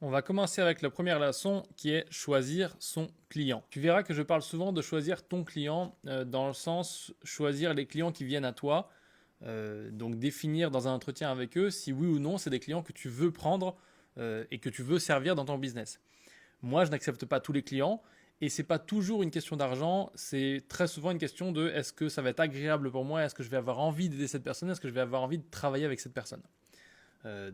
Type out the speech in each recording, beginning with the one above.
On va commencer avec la première leçon qui est choisir son client. Tu verras que je parle souvent de choisir ton client dans le sens choisir les clients qui viennent à toi. Donc définir dans un entretien avec eux si oui ou non c'est des clients que tu veux prendre et que tu veux servir dans ton business. Moi je n'accepte pas tous les clients et c'est pas toujours une question d'argent, c'est très souvent une question de est-ce que ça va être agréable pour moi, est-ce que je vais avoir envie d'aider cette personne, est-ce que je vais avoir envie de travailler avec cette personne.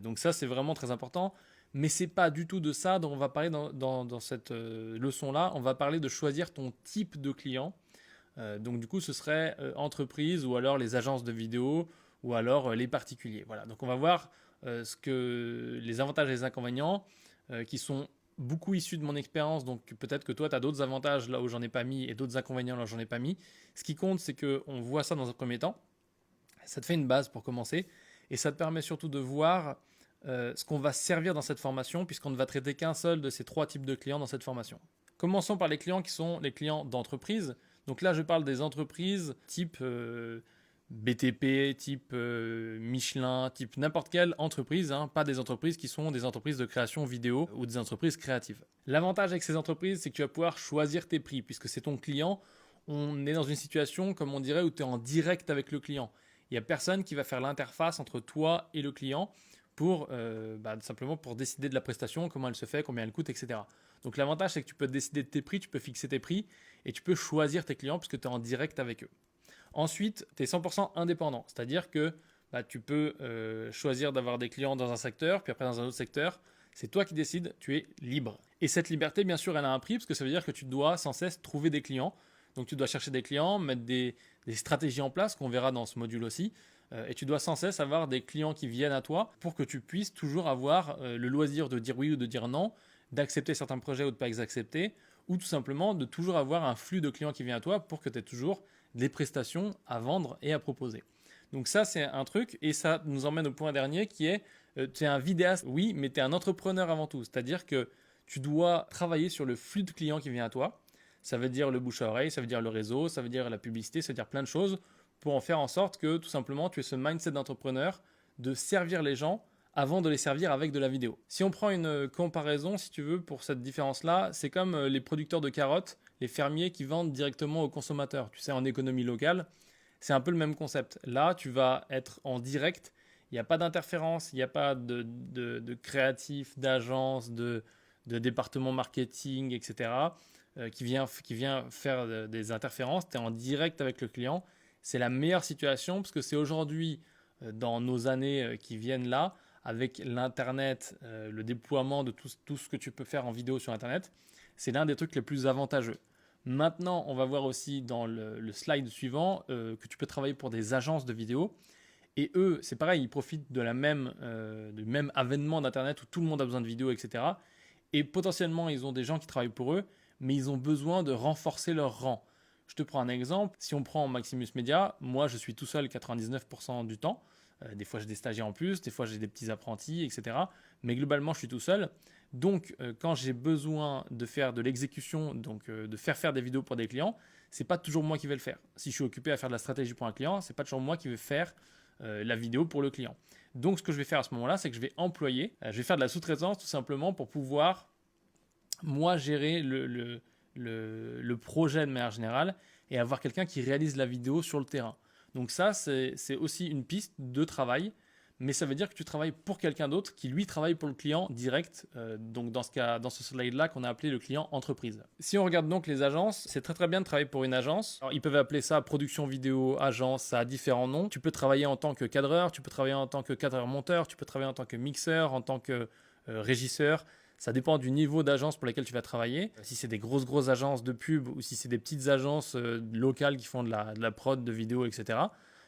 Donc ça, c'est vraiment très important. Mais c'est pas du tout de ça dont on va parler dans cette leçon-là. On va parler de choisir ton type de client. Donc du coup, ce serait entreprise ou alors les agences de vidéo ou alors les particuliers. Voilà. Donc on va voir les avantages et les inconvénients qui sont beaucoup issus de mon expérience. Donc peut-être que toi, tu as d'autres avantages là où j'en ai pas mis et d'autres inconvénients là où j'en ai pas mis. Ce qui compte, c'est qu'on voit ça dans un premier temps. Ça te fait une base pour commencer et ça te permet surtout de voir ce qu'on va servir dans cette formation puisqu'on ne va traiter qu'un seul de ces trois types de clients dans cette formation. Commençons par les clients qui sont les clients d'entreprise. Donc là, je parle des entreprises type BTP, type Michelin, type n'importe quelle entreprise, hein, pas des entreprises qui sont des entreprises de création vidéo ou des entreprises créatives. L'avantage avec ces entreprises, c'est que tu vas pouvoir choisir tes prix puisque c'est ton client. On est dans une situation, comme on dirait, où tu es en direct avec le client. Il n'y a personne qui va faire l'interface entre toi et le client pour simplement pour décider de la prestation, comment elle se fait, combien elle coûte, etc. Donc l'avantage, c'est que tu peux décider de tes prix, tu peux fixer tes prix et tu peux choisir tes clients puisque tu es en direct avec eux. Ensuite, tu es 100% indépendant, c'est-à-dire que tu peux choisir d'avoir des clients dans un secteur, puis après dans un autre secteur. C'est toi qui décides, tu es libre. Et cette liberté, bien sûr, elle a un prix parce que ça veut dire que tu dois sans cesse trouver des clients. Donc tu dois chercher des clients, mettre des stratégies en place qu'on verra dans ce module aussi. Et tu dois sans cesse avoir des clients qui viennent à toi pour que tu puisses toujours avoir le loisir de dire oui ou de dire non, d'accepter certains projets ou de ne pas accepter, ou tout simplement de toujours avoir un flux de clients qui vient à toi pour que tu aies toujours des prestations à vendre et à proposer. Donc ça, c'est un truc, et ça nous emmène au point dernier qui est, tu es un vidéaste, oui, mais tu es un entrepreneur avant tout. C'est-à-dire que tu dois travailler sur le flux de clients qui vient à toi. Ça veut dire le bouche à oreille, ça veut dire le réseau, ça veut dire la publicité, ça veut dire plein de choses pour en faire en sorte que tout simplement tu aies ce mindset d'entrepreneur de servir les gens avant de les servir avec de la vidéo. Si on prend une comparaison, si tu veux, pour cette différence-là, c'est comme les producteurs de carottes, les fermiers qui vendent directement aux consommateurs. Tu sais, en économie locale, c'est un peu le même concept. Là, tu vas être en direct, il n'y a pas d'interférence, il n'y a pas de créatif, d'agence, de département marketing, etc., qui vient faire des interférences. Tu es en direct avec le client. C'est la meilleure situation parce que c'est aujourd'hui, dans nos années qui viennent là, avec l'Internet, le déploiement de tout ce que tu peux faire en vidéo sur Internet, c'est l'un des trucs les plus avantageux. Maintenant, on va voir aussi dans le slide suivant que tu peux travailler pour des agences de vidéo. Et eux, c'est pareil, ils profitent du même avènement d'Internet où tout le monde a besoin de vidéos, etc. Et potentiellement, ils ont des gens qui travaillent pour eux, mais ils ont besoin de renforcer leur rang. Je te prends un exemple. Si on prend Maximus Media, moi, je suis tout seul 99% du temps. Des fois, j'ai des stagiaires en plus, des fois, j'ai des petits apprentis, etc. Mais globalement, je suis tout seul. Donc, quand j'ai besoin de faire de l'exécution, donc de faire des vidéos pour des clients, c'est pas toujours moi qui vais le faire. Si je suis occupé à faire de la stratégie pour un client, c'est pas toujours moi qui vais faire la vidéo pour le client. Donc, ce que je vais faire à ce moment-là, c'est que je vais employer, je vais faire de la sous-traitance tout simplement pour pouvoir moi gérer le projet de manière générale et avoir quelqu'un qui réalise la vidéo sur le terrain. Donc ça, c'est aussi une piste de travail, mais ça veut dire que tu travailles pour quelqu'un d'autre qui lui travaille pour le client direct, donc dans ce slide-là qu'on a appelé le client entreprise. Si on regarde donc les agences, c'est très très bien de travailler pour une agence. Alors, ils peuvent appeler ça production vidéo, agence, ça a différents noms. Tu peux travailler en tant que cadreur, tu peux travailler en tant que cadreur-monteur, tu peux travailler en tant que mixeur, en tant que régisseur. Ça dépend du niveau d'agence pour laquelle tu vas travailler. Si c'est des grosses agences de pub ou si c'est des petites agences locales qui font de la prod, de vidéo, etc.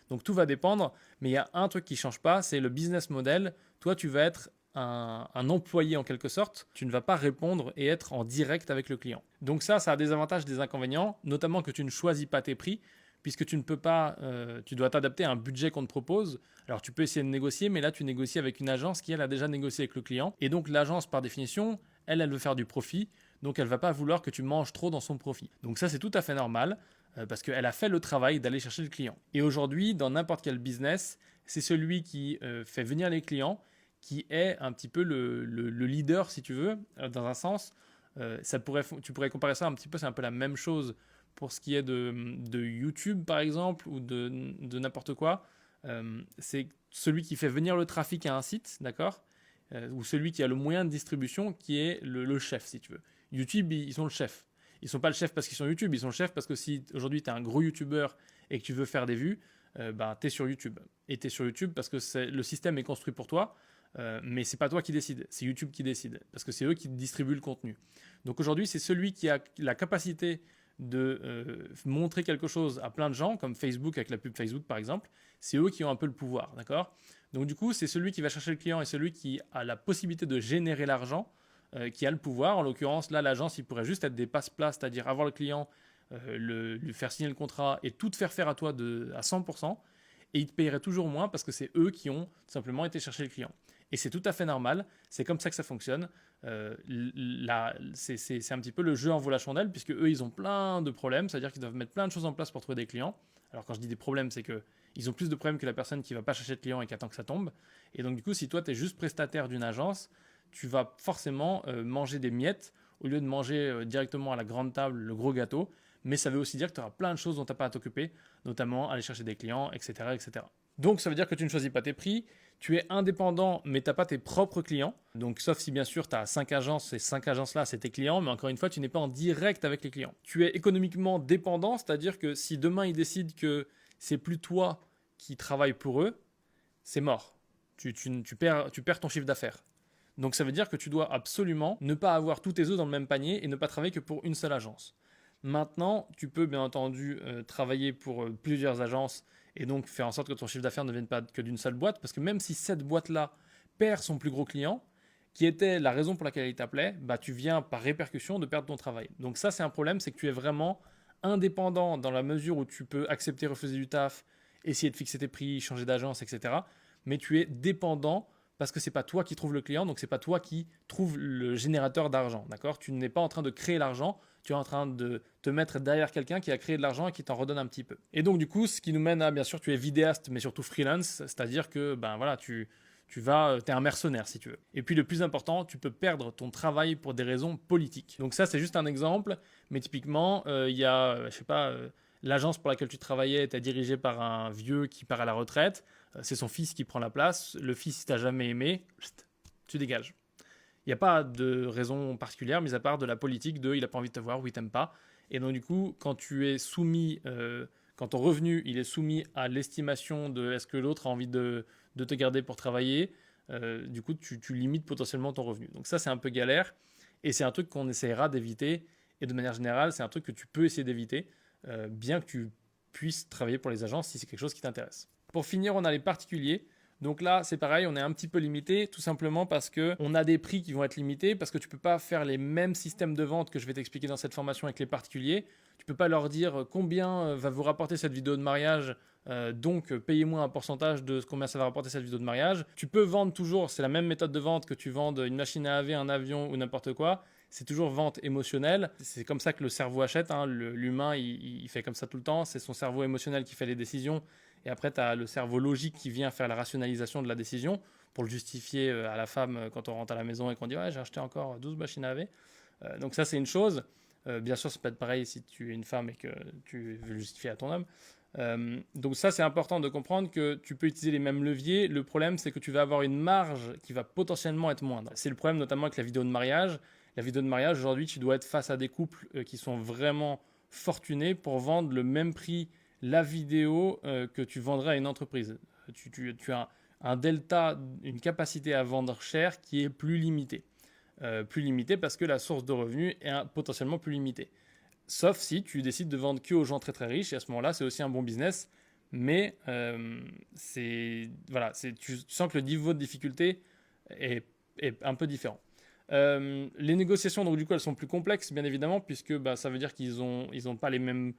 Donc tout va dépendre, mais il y a un truc qui ne change pas, c'est le business model. Toi, tu vas être un employé en quelque sorte. Tu ne vas pas répondre et être en direct avec le client. Donc ça a des avantages et des inconvénients, notamment que tu ne choisis pas tes prix, puisque tu ne peux pas, tu dois t'adapter à un budget qu'on te propose. Alors tu peux essayer de négocier, mais là tu négocies avec une agence qui elle a déjà négocié avec le client. Et donc l'agence par définition, elle veut faire du profit, donc elle va pas vouloir que tu manges trop dans son profit. Donc ça c'est tout à fait normal, parce qu'elle a fait le travail d'aller chercher le client. Et aujourd'hui, dans n'importe quel business, c'est celui qui fait venir les clients qui est un petit peu le leader, si tu veux, dans un sens. Tu pourrais comparer ça un petit peu, c'est un peu la même chose pour ce qui est de YouTube, par exemple, ou de n'importe quoi. C'est celui qui fait venir le trafic à un site, d'accord, ou celui qui a le moyen de distribution qui est le chef, si tu veux. YouTube, ils sont le chef. Ils ne sont pas le chef parce qu'ils sont YouTube, ils sont le chef parce que si aujourd'hui tu es un gros YouTuber et que tu veux faire des vues, tu es sur YouTube. Et tu es sur YouTube parce que le système est construit pour toi, mais ce n'est pas toi qui décide, c'est YouTube qui décide, parce que c'est eux qui distribuent le contenu. Donc aujourd'hui, c'est celui qui a la capacité de montrer quelque chose à plein de gens, comme Facebook avec la pub Facebook par exemple, c'est eux qui ont un peu le pouvoir, d'accord? Donc du coup, c'est celui qui va chercher le client et celui qui a la possibilité de générer l'argent qui a le pouvoir. En l'occurrence, là, l'agence, il pourrait juste être des passe-plats, c'est-à-dire avoir le client, lui faire signer le contrat et tout te faire à toi à 100%, et ils te paieraient toujours moins parce que c'est eux qui ont simplement été chercher le client. Et c'est tout à fait normal, c'est comme ça que ça fonctionne. C'est un petit peu le jeu en vaut la chandelle, puisque eux, ils ont plein de problèmes, c'est-à-dire qu'ils doivent mettre plein de choses en place pour trouver des clients. Alors quand je dis des problèmes, c'est qu'ils ont plus de problèmes que la personne qui ne va pas chercher de clients et qui attend que ça tombe. Et donc du coup, si toi, tu es juste prestataire d'une agence, tu vas forcément manger des miettes au lieu de manger directement à la grande table le gros gâteau. Mais ça veut aussi dire que tu auras plein de choses dont tu n'as pas à t'occuper, notamment aller chercher des clients, etc., etc. Donc ça veut dire que tu ne choisis pas tes prix, tu es indépendant mais tu n'as pas tes propres clients. Donc sauf si bien sûr tu as 5 agences, ces 5 agences-là c'est tes clients, mais encore une fois tu n'es pas en direct avec les clients. Tu es économiquement dépendant, c'est-à-dire que si demain ils décident que c'est plus toi qui travailles pour eux, c'est mort. Tu perds ton chiffre d'affaires. Donc ça veut dire que tu dois absolument ne pas avoir tous tes œufs dans le même panier et ne pas travailler que pour une seule agence. Maintenant, tu peux bien entendu travailler pour plusieurs agences et donc faire en sorte que ton chiffre d'affaires ne vienne pas que d'une seule boîte, parce que même si cette boîte-là perd son plus gros client, qui était la raison pour laquelle il t'appelait, tu viens par répercussion de perdre ton travail. Donc ça, c'est un problème, c'est que tu es vraiment indépendant dans la mesure où tu peux accepter, refuser du taf, essayer de fixer tes prix, changer d'agence, etc. Mais tu es dépendant parce que c'est pas toi qui trouve le client, donc c'est pas toi qui trouve le générateur d'argent, d'accord? Tu n'es pas en train de créer l'argent, tu es en train de te mettre derrière quelqu'un qui a créé de l'argent et qui t'en redonne un petit peu. Et donc du coup, ce qui nous mène à, bien sûr, tu es vidéaste, mais surtout freelance, c'est-à-dire que tu es un mercenaire si tu veux. Et puis le plus important, tu peux perdre ton travail pour des raisons politiques. Donc ça, c'est juste un exemple, mais typiquement, il y a, je sais pas, l'agence pour laquelle tu travaillais était dirigée par un vieux qui part à la retraite, c'est son fils qui prend la place, le fils il t'a jamais aimé, tu dégages. Il n'y a pas de raison particulière, mis à part de la politique de il n'a pas envie de te voir ou il t'aime pas. Et donc du coup, quand tu es soumis, quand ton revenu il est soumis à l'estimation de est-ce que l'autre a envie de te garder pour travailler, du coup tu limites potentiellement ton revenu. Donc ça c'est un peu galère et c'est un truc qu'on essaiera d'éviter. Et de manière générale, c'est un truc que tu peux essayer d'éviter, bien que tu puisses travailler pour les agences si c'est quelque chose qui t'intéresse. Pour finir, on a les particuliers. Donc là, c'est pareil, on est un petit peu limité, tout simplement parce qu'on a des prix qui vont être limités, parce que tu ne peux pas faire les mêmes systèmes de vente que je vais t'expliquer dans cette formation avec les particuliers. Tu ne peux pas leur dire combien va vous rapporter cette vidéo de mariage, donc payez-moi un pourcentage de combien ça va rapporter cette vidéo de mariage. Tu peux vendre toujours, c'est la même méthode de vente que tu vendes une machine à laver, un avion ou n'importe quoi. C'est toujours vente émotionnelle. C'est comme ça que le cerveau achète. Hein. L'humain, il fait comme ça tout le temps. C'est son cerveau émotionnel qui fait les décisions. Et après, tu as le cerveau logique qui vient faire la rationalisation de la décision pour le justifier à la femme quand on rentre à la maison et qu'on dit « Ouais, j'ai acheté encore 12 machines à laver. » Donc ça, c'est une chose. Bien sûr, ça peut être pareil si tu es une femme et que tu veux le justifier à ton homme. Donc ça, c'est important de comprendre que tu peux utiliser les mêmes leviers. Le problème, c'est que tu vas avoir une marge qui va potentiellement être moindre. C'est le problème notamment avec la vidéo de mariage. La vidéo de mariage, aujourd'hui, tu dois être face à des couples qui sont vraiment fortunés pour vendre le même prix la vidéo que tu vendrais à une entreprise. Tu as un delta, une capacité à vendre cher qui est plus limitée. Plus limitée parce que la source de revenus est potentiellement plus limitée. Sauf si tu décides de vendre que aux gens très très riches, et à ce moment-là, c'est aussi un bon business. Mais tu sens que le niveau de difficulté est un peu différent. Les négociations, donc du coup, elles sont plus complexes, bien évidemment, puisque ça veut dire qu'ils ont pas les mêmes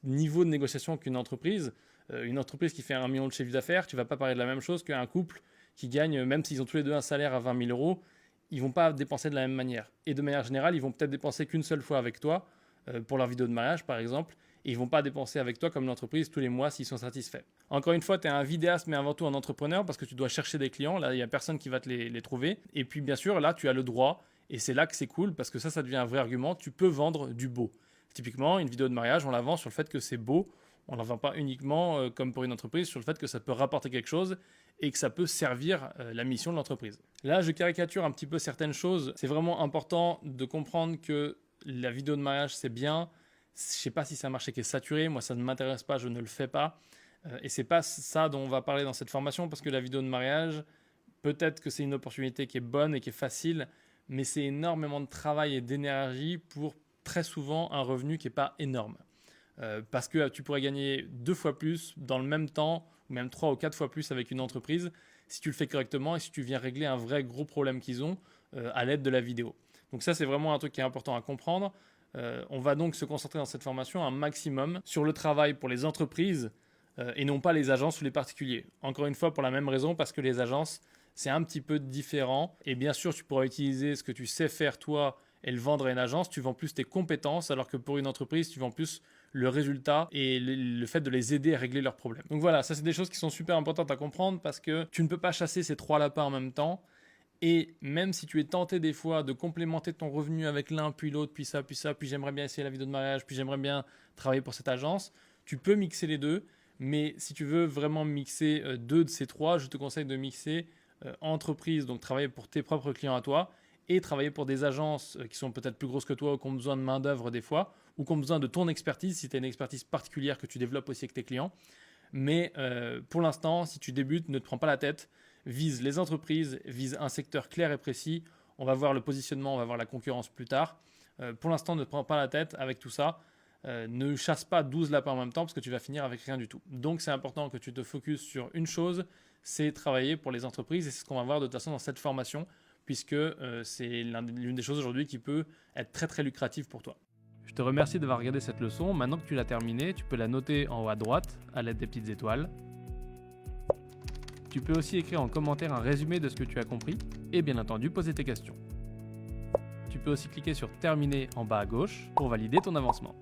niveau de négociation qu'une entreprise. Une entreprise qui fait 1 million de chiffre d'affaires, tu ne vas pas parler de la même chose qu'un couple qui gagne, même s'ils ont tous les deux un salaire à 20 000 euros, ils ne vont pas dépenser de la même manière. Et de manière générale, ils vont peut-être dépenser qu'une seule fois avec toi, pour leur vidéo de mariage par exemple, et ils ne vont pas dépenser avec toi comme l'entreprise tous les mois s'ils sont satisfaits. Encore une fois, tu es un vidéaste mais avant tout un entrepreneur parce que tu dois chercher des clients. Là, il n'y a personne qui va te les trouver. Et puis bien sûr, là, tu as le droit et c'est là que c'est cool parce que ça devient un vrai argument. Tu peux vendre du beau. Typiquement, une vidéo de mariage, on la vend sur le fait que c'est beau. On ne la vend pas uniquement comme pour une entreprise sur le fait que ça peut rapporter quelque chose et que ça peut servir la mission de l'entreprise. Là, je caricature un petit peu certaines choses. C'est vraiment important de comprendre que la vidéo de mariage, c'est bien. Je ne sais pas si c'est un marché qui est saturé. Moi, ça ne m'intéresse pas, je ne le fais pas. Et ce n'est pas ça dont on va parler dans cette formation parce que la vidéo de mariage, peut-être que c'est une opportunité qui est bonne et qui est facile, mais c'est énormément de travail et d'énergie pour très souvent un revenu qui n'est pas énorme. Parce que tu pourrais gagner 2 fois plus dans le même temps, ou même 3 ou 4 fois plus avec une entreprise, si tu le fais correctement et si tu viens régler un vrai gros problème qu'ils ont à l'aide de la vidéo. Donc ça, c'est vraiment un truc qui est important à comprendre. On va donc se concentrer dans cette formation un maximum sur le travail pour les entreprises et non pas les agences ou les particuliers. Encore une fois, pour la même raison, parce que les agences, c'est un petit peu différent. Et bien sûr, tu pourras utiliser ce que tu sais faire toi et le vendre à une agence. Tu vends plus tes compétences, alors que pour une entreprise, tu vends plus le résultat et le fait de les aider à régler leurs problèmes. Donc voilà, ça c'est des choses qui sont super importantes à comprendre parce que tu ne peux pas chasser ces 3 lapins en même temps. Et même si tu es tenté des fois de complémenter ton revenu avec l'un, puis l'autre, puis ça, puis j'aimerais bien essayer la vidéo de mariage, puis j'aimerais bien travailler pour cette agence, tu peux mixer les deux. Mais si tu veux vraiment mixer 2 de ces 3, je te conseille de mixer entreprise, donc travailler pour tes propres clients à toi, et travailler pour des agences qui sont peut-être plus grosses que toi ou qui ont besoin de main-d'œuvre des fois, ou qui ont besoin de ton expertise si tu as une expertise particulière que tu développes aussi avec tes clients. Mais pour l'instant, si tu débutes, ne te prends pas la tête. Vise les entreprises, vise un secteur clair et précis. On va voir le positionnement, on va voir la concurrence plus tard. Pour l'instant, ne te prends pas la tête avec tout ça. Ne chasse pas 12 lapins en même temps parce que tu vas finir avec rien du tout. Donc, c'est important que tu te focuses sur une chose, c'est travailler pour les entreprises. Et c'est ce qu'on va voir de toute façon dans cette formation, puisque c'est l'une des choses aujourd'hui qui peut être très très lucrative pour toi. Je te remercie d'avoir regardé cette leçon. Maintenant que tu l'as terminée, tu peux la noter en haut à droite à l'aide des petites étoiles. Tu peux aussi écrire en commentaire un résumé de ce que tu as compris et bien entendu poser tes questions. Tu peux aussi cliquer sur terminer en bas à gauche pour valider ton avancement.